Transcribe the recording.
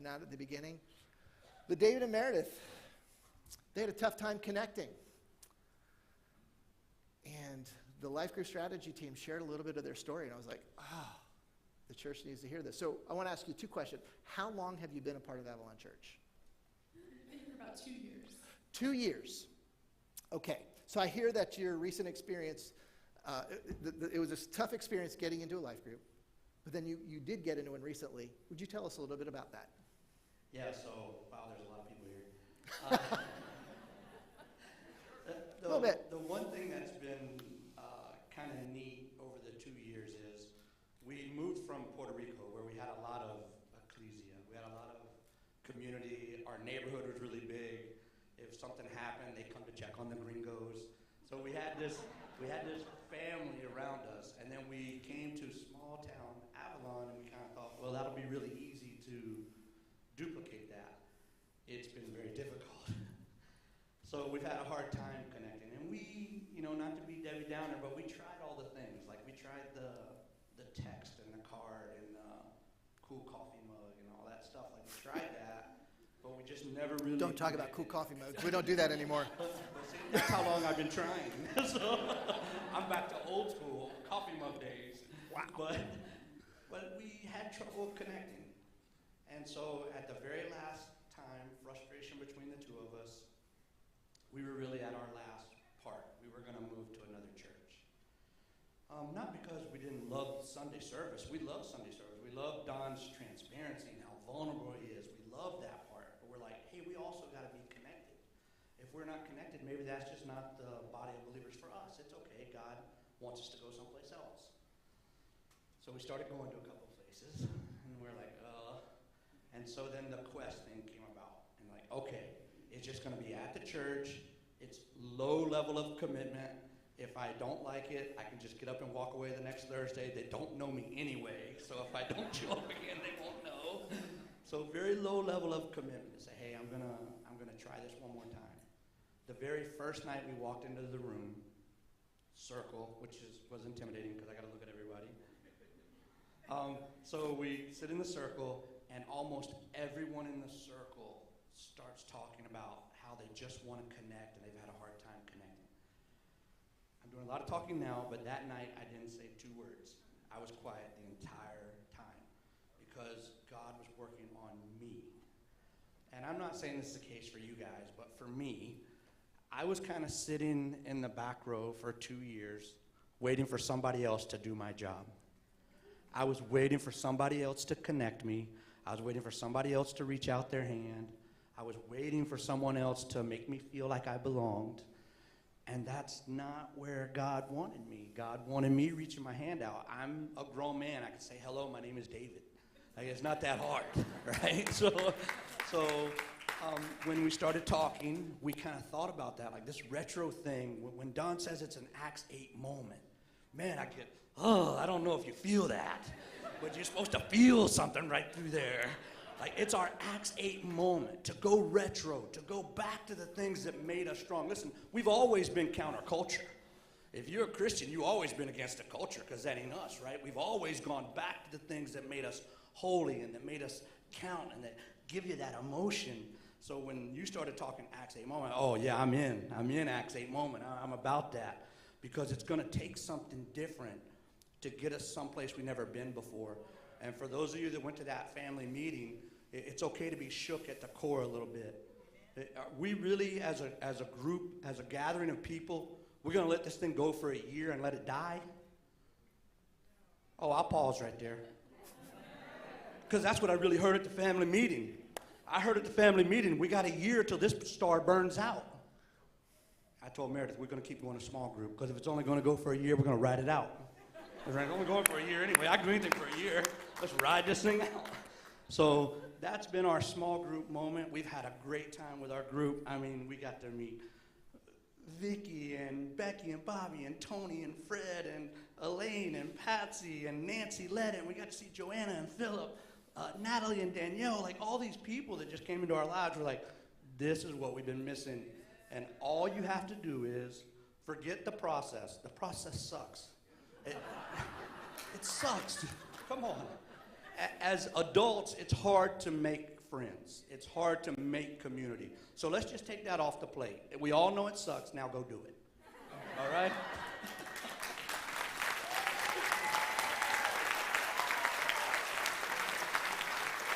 out at the beginning. But David and Meredith, they had a tough time connecting. And the life group strategy team shared a little bit of their story, and I was like, the church needs to hear this. So I want to ask you two questions. How long have you been a part of Avalon Church? About 2 years. 2 years. Okay. So I hear that your recent experience, it was a tough experience getting into a life group, but then you did get into one recently. Would you tell us a little bit about that? Yeah, so, wow, there's a lot of people here. A little bit. The one thing that's been kind of neat over the 2 years is we moved from Puerto Rico, where we had a lot of ecclesia. We had a lot of community. Our neighborhood was really big. If something happened, they'd come to check on the gringos. So we had this family around us. And then we came to small town Avalon, and we kind of thought, well, that'll be really easy to duplicate that. It's been very difficult. So we've had a hard time connecting. And we, not to be Debbie Downer, but we tried all the things. Like we tried the text and the card and the cool coffee mug and all that stuff. Like we tried that, but we just never really Don't talk about cool coffee mugs. We don't do that anymore. But see, that's how long I've been trying. So I'm back to old school coffee mug days. Wow. But we had trouble connecting. And so at the very last time, frustration between the two of us, we were really at our last part. We were going to move to another church. Not because we didn't love Sunday service. We love Sunday service. We love Don's transparency and how vulnerable he is. We love that part. But we're like, hey, we also got to be connected. If we're not connected, maybe that's just not the body of believers for us. It's okay. God wants us to go someplace else. So we started going to a couple places, and we're like, And so then the Quest thing came about. And like, okay, it's just going to be at the church. It's low level of commitment. If I don't like it, I can just get up and walk away the next Thursday. They don't know me anyway, so if I don't show up again, they won't know. So very low level of commitment to say, hey, I'm gonna try this one more time. The very first night we walked into the room, circle, which was intimidating because I got to look at everybody. So we sit in the circle, and almost everyone in the circle starts talking about how they just want to connect and they've had a hard time connecting. I'm doing a lot of talking now, but that night I didn't say 2 words. I was quiet the entire time because God was working on me. And I'm not saying this is the case for you guys, but for me, I was kind of sitting in the back row for 2 years waiting for somebody else to do my job. I was waiting for somebody else to connect me. I was waiting for somebody else to reach out their hand. I was waiting for someone else to make me feel like I belonged. And that's not where God wanted me. God wanted me reaching my hand out. I'm a grown man. I can say, hello, my name is David. Like, it's not that hard, right? So when we started talking, we kind of thought about that, like this retro thing. When Don says it's an Acts 8 moment, man, I don't know if you feel that, but you're supposed to feel something right through there. Like, it's our Acts 8 moment to go retro, to go back to the things that made us strong. Listen, we've always been counterculture. If you're a Christian, you've always been against the culture, because that ain't us, right? We've always gone back to the things that made us holy and that made us count and that give you that emotion. So when you started talking Acts 8 moment, oh yeah, I'm in Acts 8 moment. I'm about that, because it's going to take something different to get us someplace we've never been before. And for those of you that went to that family meeting, it's okay to be shook at the core a little bit. We really, as a group, as a gathering of people, we're going to let this thing go for a year and let it die? Oh, I'll pause right there. Because that's what I really heard at the family meeting. I heard at the family meeting, we got a year till this star burns out. I told Meredith, we're going to keep going a small group, because if it's only going to go for a year, we're going to ride it out. It's only going for a year anyway. I can do anything for a year. Let's ride this thing out. So that's been our small group moment. We've had a great time with our group. I mean, we got to meet Vicky and Becky and Bobby and Tony and Fred and Elaine and Patsy and Nancy Ledden. We got to see Joanna and Philip, Natalie and Danielle, like all these people that just came into our lives. We're like, this is what we've been missing. And all you have to do is forget the process. The process sucks. It sucks. Come on. As adults, it's hard to make friends. It's hard to make community. So let's just take that off the plate. We all know it sucks. Now go do it.